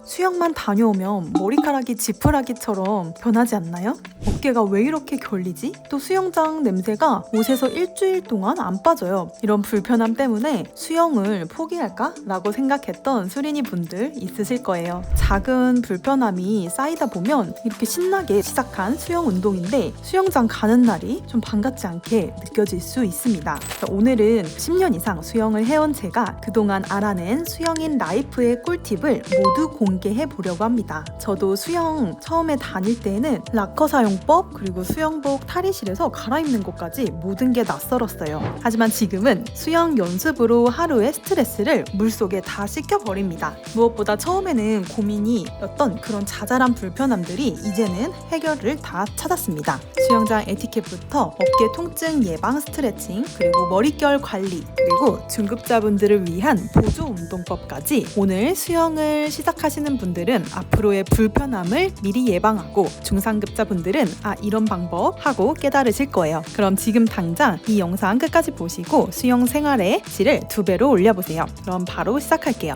수영만 다녀오면 머리카락이 지푸라기처럼 변하지 않나요? 어깨가 왜 이렇게 결리지? 또 수영장 냄새가 옷에서 일주일 동안 안 빠져요. 이런 불편함 때문에 수영을 포기할까? 라고 생각했던 수린이 분들 있으실 거예요. 작은 불편함이 쌓이다 보면 이렇게 신나게 시작한 수영 운동인데 수영장 가는 날이 좀 반갑지 않게 느껴질 수 있습니다. 오늘은 10년 이상 수영을 해온 제가 그동안 알아낸 수영인 라이프의 꿀팁을 모두 공개해 보려고 합니다. 저도 수영 처음에 다닐 때에는 락커 사용법 그리고 수영복 탈의실에서 갈아입는 것까지 모든 게 낯설었어요. 하지만 지금은 수영 연습으로 하루의 스트레스를 물속에 다 씻겨버립니다. 무엇보다 처음에는 고민이었던 그런 자잘한 불편함들이 이제는 해결을 다 찾았습니다. 수영장 에티켓부터 어깨 통증 예방 스트레칭 그리고 머릿결 관리 그리고 중급자분들을 위한 보조 운동법까지 오늘 수영을 시작하시는 분들은 앞으로의 불편함을 미리 예방하고 중상급자분들은 이런 방법 하고 깨달으실 거예요. 그럼 지금 당장 이 영상 끝까지 보시고 수영 생활의 질을 2배로 올려보세요. 그럼 바로 시작할게요.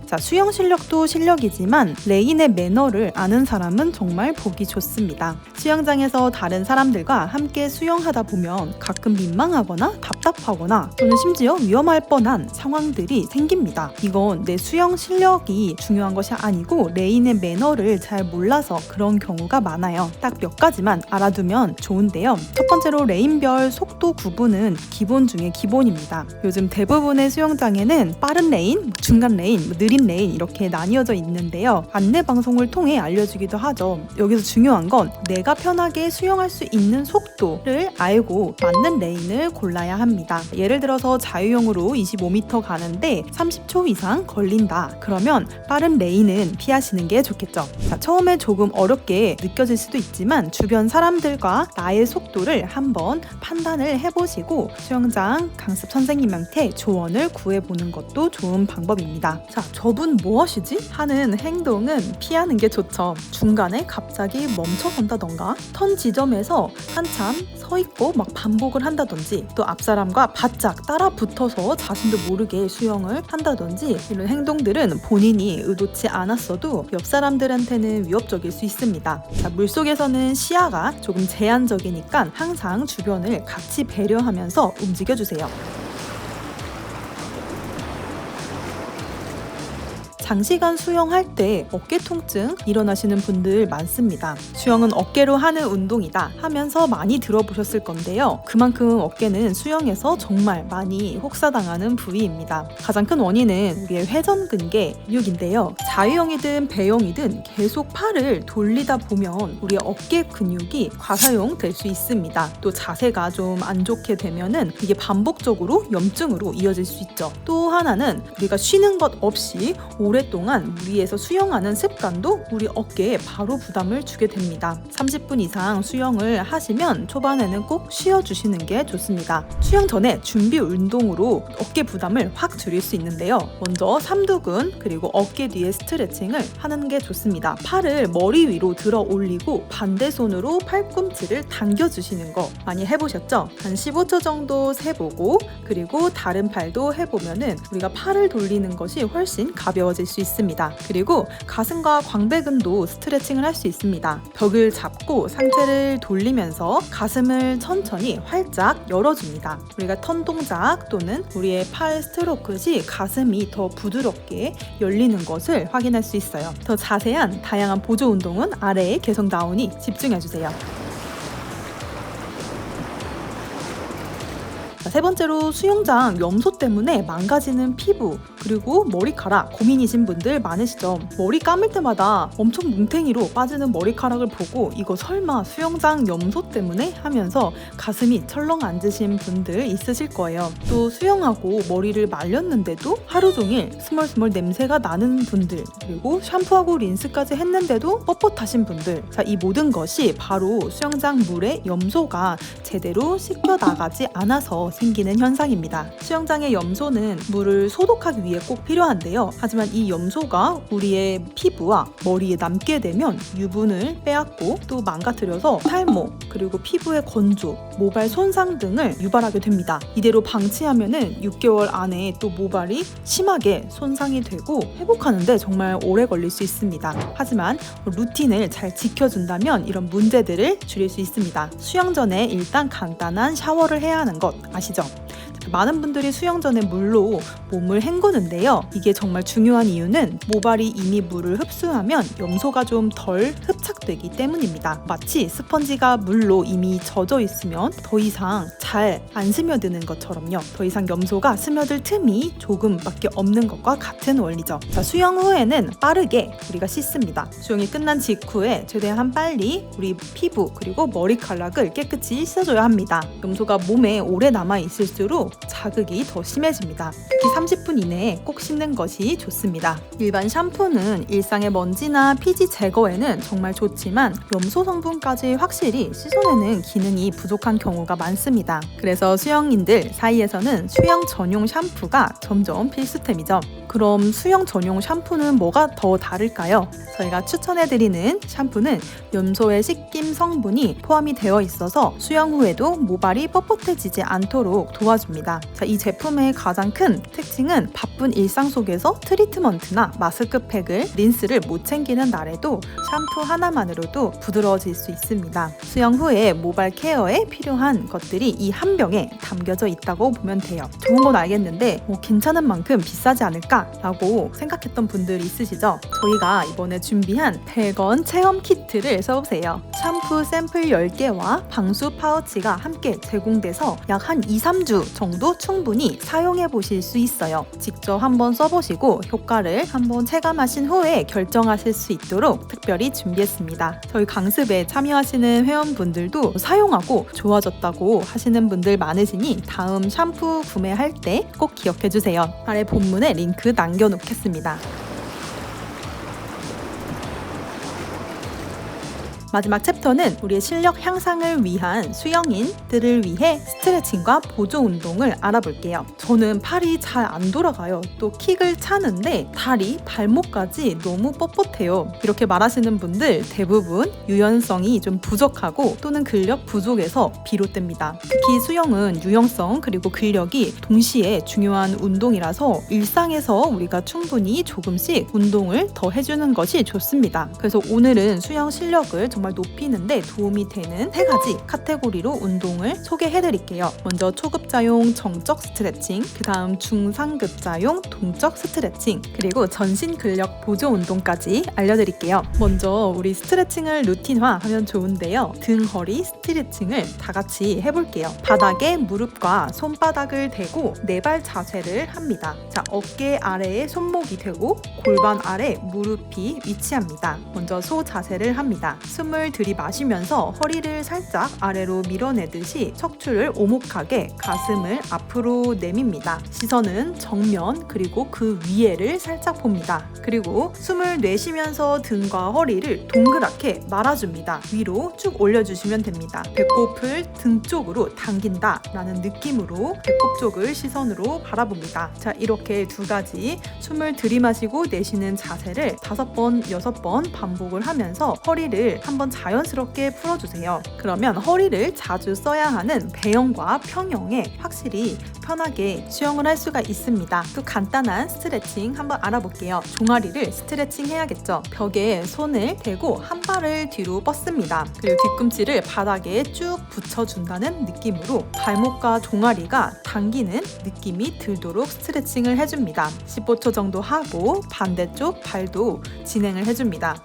자, 수영 실력도 실력이지만 레인의 매너를 아는 사람은 정말 보기 좋습니다. 수영장에서 다른 사람들과 함께 수영하다 보면 가끔 민망하거나 답답하거나 또는 심지어 위험할 뻔한 상황들이 생깁니다. 이건 내 수영 실력이 중요한 것이 아니고 레인의 매너를 잘 몰라서 그런 경우가 많아요. 딱 몇 가지만 알아두면 좋은데요. 첫 번째로 레인별 속도 구분은 기본 중에 기본입니다. 요즘 대부분의 수영장에는 빠른 레인, 중간 레인, 느린 레인 이렇게 나뉘어져 있는데요. 안내 방송을 통해 알려주기도 하죠. 여기서 중요한 건 내가 편하게 수영할 수 있는 속도를 알고 맞는 레인을 골라야 합니다. 예를 들어서 자유형으로 25m 가는데 30초 이상 걸린다. 그러면 빠른 레인은 피하시는 게 좋겠죠. 자, 처음에 조금 어렵게 느껴질 수도 있지만 주변 사람들과 나의 속도를 한번 판단을 해보시고 수영장 강습 선생님한테 조언을 구해보는 것도 좋은 방법입니다. 자, 저분 뭐 하시지? 하는 행동은 피하는 게 좋죠. 중간에 갑자기 멈춰선다던가 턴 지점에서 한참 서 있고 막 반복을 한다든지 또 앞사람과 바짝 따라 붙어서 자신도 모르게 수영을 한다든지 이런 행동들은 본인이 의도치 않았어도 옆 사람들한테는 위협적일 수 있습니다. 자, 물속에서는 시야가 조금 제한적이니까 항상 주변을 같이 배려하면서 움직여주세요. 장시간 수영할 때 어깨 통증 일어나시는 분들 많습니다. 수영은 어깨로 하는 운동이다 하면서 많이 들어보셨을 건데요. 그만큼 어깨는 수영에서 정말 많이 혹사당하는 부위입니다. 가장 큰 원인은 우리의 회전근개 근육인데요. 자유형이든 배영이든 계속 팔을 돌리다 보면 우리의 어깨 근육이 과사용 될 수 있습니다. 또 자세가 좀 안 좋게 되면은 이게 반복적으로 염증으로 이어질 수 있죠. 또 하나는 우리가 쉬는 것 없이 오랫동안 물 위에서 수영하는 습관도 우리 어깨에 바로 부담을 주게 됩니다. 30분 이상 수영을 하시면 초반에는 꼭 쉬어주시는 게 좋습니다. 수영 전에 준비 운동으로 어깨 부담을 확 줄일 수 있는데요. 먼저 삼두근 그리고 어깨 뒤에 스트레칭을 하는 게 좋습니다. 팔을 머리 위로 들어 올리고 반대 손으로 팔꿈치를 당겨주시는 거 많이 해보셨죠? 한 15초 정도 세보고 그리고 다른 팔도 해보면은 우리가 팔을 돌리는 것이 훨씬 가벼워질 수 있습니다. 그리고 가슴과 광배근도 스트레칭을 할 수 있습니다. 벽을 잡고 상체를 돌리면서 가슴을 천천히 활짝 열어줍니다. 우리가 턴 동작 또는 우리의 팔 스트로크 시 가슴이 더 부드럽게 열리는 것을 확인할 수 있어요. 더 자세한 다양한 보조 운동은 아래에 계속 나오니 집중해주세요. 세 번째로 수영장 염소 때문에 망가지는 피부 그리고 머리카락 고민이신 분들 많으시죠. 머리 감을 때마다 엄청 뭉탱이로 빠지는 머리카락을 보고 이거 설마 수영장 염소 때문에 하면서 가슴이 철렁 앉으신 분들 있으실 거예요. 또 수영하고 머리를 말렸는데도 하루 종일 스멀스멀 냄새가 나는 분들 그리고 샴푸하고 린스까지 했는데도 뻣뻣하신 분들 자, 이 모든 것이 바로 수영장 물에 염소가 제대로 씻겨 나가지 않아서 생기는 현상입니다. 수영장의 염소는 물을 소독하기 위해 꼭 필요한데요. 하지만 이 염소가 우리의 피부와 머리에 남게 되면 유분을 빼앗고 또 망가뜨려서 탈모, 그리고 피부의 건조, 모발 손상 등을 유발하게 됩니다. 이대로 방치하면은 6개월 안에 또 모발이 심하게 손상이 되고 회복하는데 정말 오래 걸릴 수 있습니다. 하지만 루틴을 잘 지켜준다면 이런 문제들을 줄일 수 있습니다. 수영 전에 일단 간단한 샤워를 해야 하는 것 아시죠? 많은 분들이 수영 전에 물로 몸을 헹구는데요. 이게 정말 중요한 이유는 모발이 이미 물을 흡수하면 염소가 좀 덜 흡착되기 때문입니다. 마치 스펀지가 물로 이미 젖어 있으면 더 이상 잘 안 스며드는 것처럼요. 더 이상 염소가 스며들 틈이 조금밖에 없는 것과 같은 원리죠. 자, 수영 후에는 빠르게 우리가 씻습니다. 수영이 끝난 직후에 최대한 빨리 우리 피부 그리고 머리카락을 깨끗이 씻어줘야 합니다. 염소가 몸에 오래 남아 있을수록 자극이 더 심해집니다. 특히 30분 이내에 꼭 씻는 것이 좋습니다. 일반 샴푸는 일상의 먼지나 피지 제거에는 정말 좋지만 염소 성분까지 확실히 씻어내는 기능이 부족한 경우가 많습니다. 그래서 수영인들 사이에서는 수영 전용 샴푸가 점점 필수템이죠. 그럼 수영 전용 샴푸는 뭐가 더 다를까요? 저희가 추천해드리는 샴푸는 염소의 씻김 성분이 포함이 되어 있어서 수영 후에도 모발이 뻣뻣해지지 않도록 도와줍니다. 자, 이 제품의 가장 큰 특징은 바쁜 일상 속에서 트리트먼트나 마스크팩을, 린스를 못 챙기는 날에도 샴푸 하나만으로도 부드러워질 수 있습니다. 수영 후에 모발 케어에 필요한 것들이 이 한 병에 담겨져 있다고 보면 돼요. 좋은 건 알겠는데 괜찮은 만큼 비싸지 않을까? 라고 생각했던 분들이 있으시죠? 저희가 이번에 준비한 100원 체험 키트를 써보세요. 샴푸 샘플 10개와 방수 파우치가 함께 제공돼서 약 한 2-3주 정도 충분히 사용해 보실 수 있어요. 직접 한번 써보시고 효과를 한번 체감하신 후에 결정하실 수 있도록 특별히 준비했습니다. 저희 강습에 참여하시는 회원분들도 사용하고 좋아졌다고 하시는 분들 많으시니 다음 샴푸 구매할 때 꼭 기억해 주세요. 아래 본문에 링크 남겨놓겠습니다. 마지막 챕터는 우리의 실력 향상을 위한 수영인들을 위해 스트레칭과 보조 운동을 알아볼게요. 저는 팔이 잘 안 돌아가요. 또 킥을 차는데 다리, 발목까지 너무 뻣뻣해요. 이렇게 말하시는 분들 대부분 유연성이 좀 부족하고 또는 근력 부족에서 비롯됩니다. 특히 수영은 유연성 그리고 근력이 동시에 중요한 운동이라서 일상에서 우리가 충분히 조금씩 운동을 더 해주는 것이 좋습니다. 그래서 오늘은 수영 실력을 정말 높이는데 도움이 되는 3가지 카테고리로 운동을 소개해드릴게요. 먼저 초급자용 정적 스트레칭, 그 다음 중상급자용 동적 스트레칭, 그리고 전신 근력 보조 운동까지 알려드릴게요. 먼저 우리 스트레칭을 루틴화하면 좋은데요. 등, 허리 스트레칭을 다 같이 해볼게요. 바닥에 무릎과 손바닥을 대고 4발 자세를 합니다. 자, 어깨 아래에 손목이 되고 골반 아래 무릎이 위치합니다. 먼저 소 자세를 합니다. 숨을 들이마시면서 허리를 살짝 아래로 밀어내듯이 척추를 오목하게 가슴을 앞으로 내밉니다. 시선은 정면 그리고 그 위에를 살짝 봅니다. 그리고 숨을 내쉬면서 등과 허리를 동그랗게 말아줍니다. 위로 쭉 올려주시면 됩니다. 배꼽을 등 쪽으로 당긴다 라는 느낌으로 배꼽 쪽을 시선으로 바라봅니다. 자, 이렇게 2가지 숨을 들이마시고 내쉬는 자세를 5번, 6번 반복을 하면서 허리를 한번 자연스럽게 풀어주세요. 그러면 허리를 자주 써야 하는 배영과 평영에 확실히 편하게 수영을 할 수가 있습니다. 또 간단한 스트레칭 한번 알아볼게요. 종아리를 스트레칭 해야겠죠. 벽에 손을 대고 한 발을 뒤로 뻗습니다. 그리고 뒤꿈치를 바닥에 쭉 붙여준다는 느낌으로 발목과 종아리가 당기는 느낌이 들도록 스트레칭을 해줍니다. 15초 정도 하고 반대쪽 발도 진행을 해줍니다.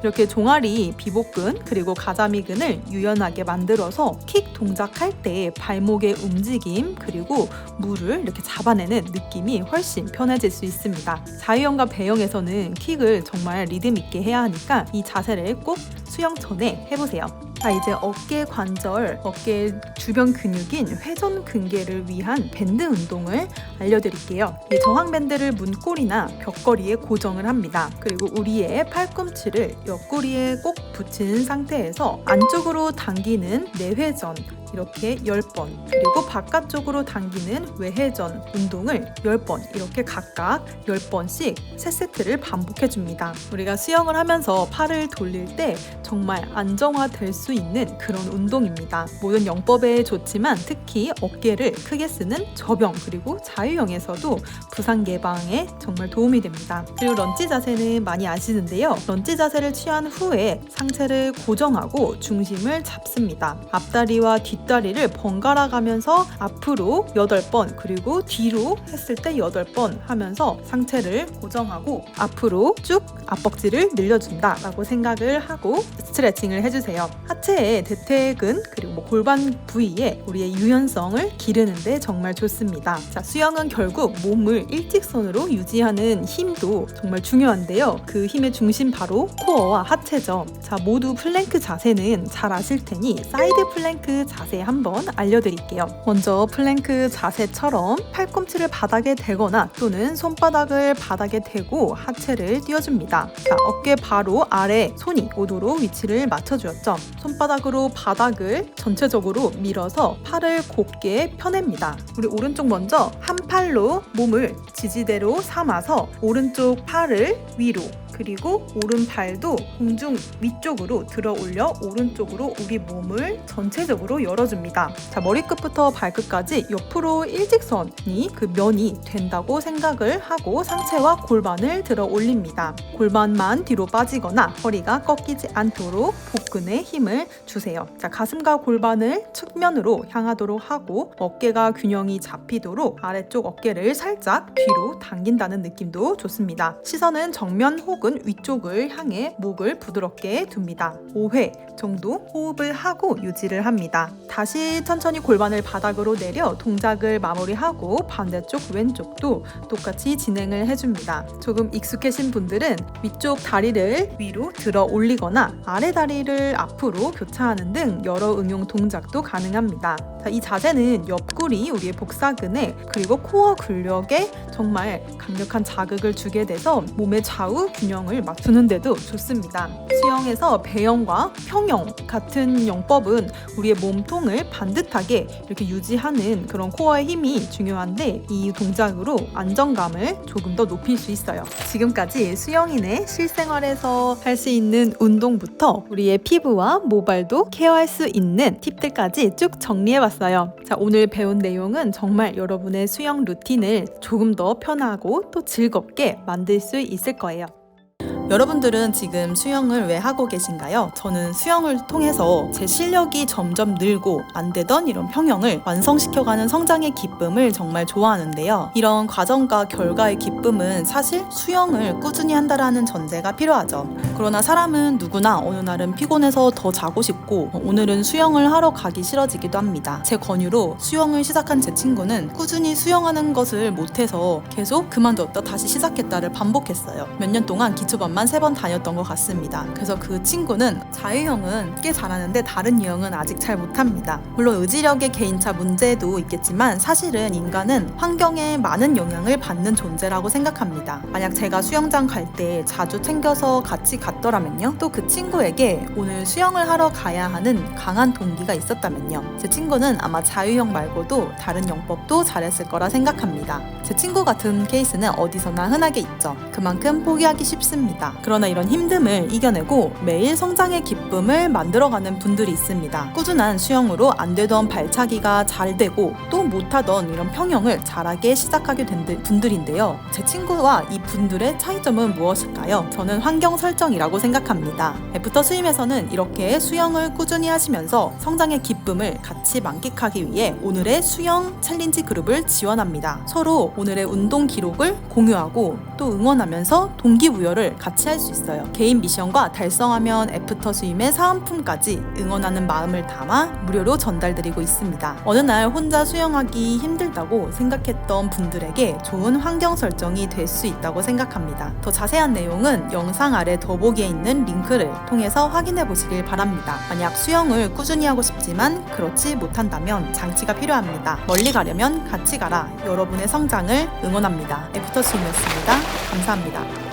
이렇게 종아리, 비복근 그리고 가자미근을 유연하게 만들어서 킥 동작할 때 발목의 움직임 그리고 물을 이렇게 잡아내는 느낌이 훨씬 편해질 수 있습니다. 자유형과 배영에서는 킥을 정말 리듬 있게 해야 하니까 이 자세를 꼭 수영 전에 해보세요. 자, 이제 어깨 관절, 어깨 주변 근육인 회전 근개를 위한 밴드 운동을 알려드릴게요. 이 저항 밴드를 문고리나 벽걸이에 고정을 합니다. 그리고 우리의 팔꿈치를 옆구리에 꼭 붙인 상태에서 안쪽으로 당기는 내회전, 이렇게 10번, 그리고 바깥쪽으로 당기는 외회전 운동을 10번, 이렇게 각각 10번씩 3세트를 반복해줍니다. 우리가 수영을 하면서 팔을 돌릴 때 정말 안정화될 수 있는 그런 운동입니다. 모든 영법에 좋지만 특히 어깨를 크게 쓰는 저병 그리고 자유형에서도 부상 예방에 정말 도움이 됩니다. 그리고 런지 자세는 많이 아시는데요. 런지 자세를 취한 후에 상체를 고정하고 중심을 잡습니다. 앞다리와 뒷다리를 번갈아 가면서 앞으로 8번 그리고 뒤로 했을 때 8번 하면서 상체를 고정하고 앞으로 쭉 앞벅지를 늘려준다 라고 생각을 하고 스트레칭을 해주세요. 하체의 대퇴근 그리고 골반 부위에 우리의 유연성을 기르는데 정말 좋습니다. 자, 수영은 결국 몸을 일직선으로 유지하는 힘도 정말 중요한데요. 그 힘의 중심 바로 코어와 하체죠. 자, 모두 플랭크 자세는 잘 아실 테니 사이드 플랭크 자세 한번 알려드릴게요. 먼저 플랭크 자세처럼 팔꿈치를 바닥에 대거나 또는 손바닥을 바닥에 대고 하체를 띄워줍니다. 자, 어깨 바로 아래 손이 오도록 위치를 맞춰주었죠. 손바닥으로 바닥을 전체적으로 밀어서 팔을 곧게 펴냅니다. 우리 오른쪽 먼저 한 팔로 몸을 지지대로 삼아서 오른쪽 팔을 위로 그리고 오른발도 공중 위쪽으로 들어 올려 오른쪽으로 우리 몸을 전체적으로 열어줍니다. 자, 머리끝부터 발끝까지 옆으로 일직선이 그 면이 된다고 생각을 하고 상체와 골반을 들어 올립니다. 골반만 뒤로 빠지거나 허리가 꺾이지 않도록 복근에 힘을 주세요. 자, 가슴과 골반을 측면으로 향하도록 하고 어깨가 균형이 잡히도록 아래쪽 어깨를 살짝 뒤로 당긴다는 느낌도 좋습니다. 시선은 정면 혹은 위쪽을 향해 목을 부드럽게 둡니다. 5회 정도 호흡을 하고 유지를 합니다. 다시 천천히 골반을 바닥으로 내려 동작을 마무리하고 반대쪽 왼쪽도 똑같이 진행을 해줍니다. 조금 익숙해진 분들은 위쪽 다리를 위로 들어 올리거나 아래 다리를 앞으로 교차하는 등 여러 응용 동작도 가능합니다. 자, 이 자세는 옆구리, 우리의 복사근에 그리고 코어 근력에 정말 강력한 자극을 주게 돼서 몸의 좌우 균형을 맞추는데도 좋습니다. 수영에서 배영과 평영 같은 영법은 우리의 몸통을 반듯하게 이렇게 유지하는 그런 코어의 힘이 중요한데 이 동작으로 안정감을 조금 더 높일 수 있어요. 지금까지 수영인의 실생활에서 할 수 있는 운동부터 우리의 피부와 모발도 케어할 수 있는 팁들까지 쭉 정리해봤어요. 자, 오늘 배운 내용은 정말 여러분의 수영 루틴을 조금 더 편하고 또 즐겁게 만들 수 있을 거예요. 여러분들은 지금 수영을 왜 하고 계신가요? 저는 수영을 통해서 제 실력이 점점 늘고 안 되던 이런 평형을 완성시켜가는 성장의 기쁨을 정말 좋아하는데요. 이런 과정과 결과의 기쁨은 사실 수영을 꾸준히 한다라는 전제가 필요하죠. 그러나 사람은 누구나 어느 날은 피곤해서 더 자고 싶고 오늘은 수영을 하러 가기 싫어지기도 합니다. 제 권유로 수영을 시작한 제 친구는 꾸준히 수영하는 것을 못해서 계속 그만뒀다 다시 시작했다를 반복했어요. 몇 년 동안 기초반만 3번 다녔던 것 같습니다. 그래서 그 친구는 자유형은 꽤 잘하는데 다른 유형은 아직 잘 못합니다. 물론 의지력의 개인차 문제도 있겠지만 사실은 인간은 환경에 많은 영향을 받는 존재라고 생각합니다. 만약 제가 수영장 갈 때 자주 챙겨서 같이 갔더라면요. 또 그 친구에게 오늘 수영을 하러 가야 하는 강한 동기가 있었다면요. 제 친구는 아마 자유형 말고도 다른 영법도 잘했을 거라 생각합니다. 제 친구 같은 케이스는 어디서나 흔하게 있죠. 그만큼 포기하기 쉽습니다. 그러나 이런 힘듦을 이겨내고 매일 성장의 기쁨을 만들어가는 분들이 있습니다. 꾸준한 수영으로 안 되던 발차기가 잘 되고 또 못하던 이런 평형을 잘하게 시작하게 된 분들인데요. 제 친구와 이 분들의 차이점은 무엇일까요? 저는 환경 설정이라고 생각합니다. 애프터 스임에서는 이렇게 수영을 꾸준히 하시면서 성장의 기쁨을 같이 만끽하기 위해 오늘의 수영 챌린지 그룹을 지원합니다. 서로 오늘의 운동 기록을 공유하고 또 응원하면서 동기부여를 같이 할 수 있어요. 개인 미션과 달성하면 애프터 스임의 사은품까지 응원하는 마음을 담아 무료로 전달드리고 있습니다. 어느 날 혼자 수영하기 힘들다고 생각했던 분들에게 좋은 환경 설정이 될 수 있다고 생각합니다. 더 자세한 내용은 영상 아래 더보기에 있는 링크를 통해서 확인해 보시길 바랍니다. 만약 수영을 꾸준히 하고 싶지만 그렇지 못한다면 장치가 필요합니다. 멀리 가려면 같이 가라. 여러분의 성장을 응원합니다. 애프터 스임이었습니다. 감사합니다.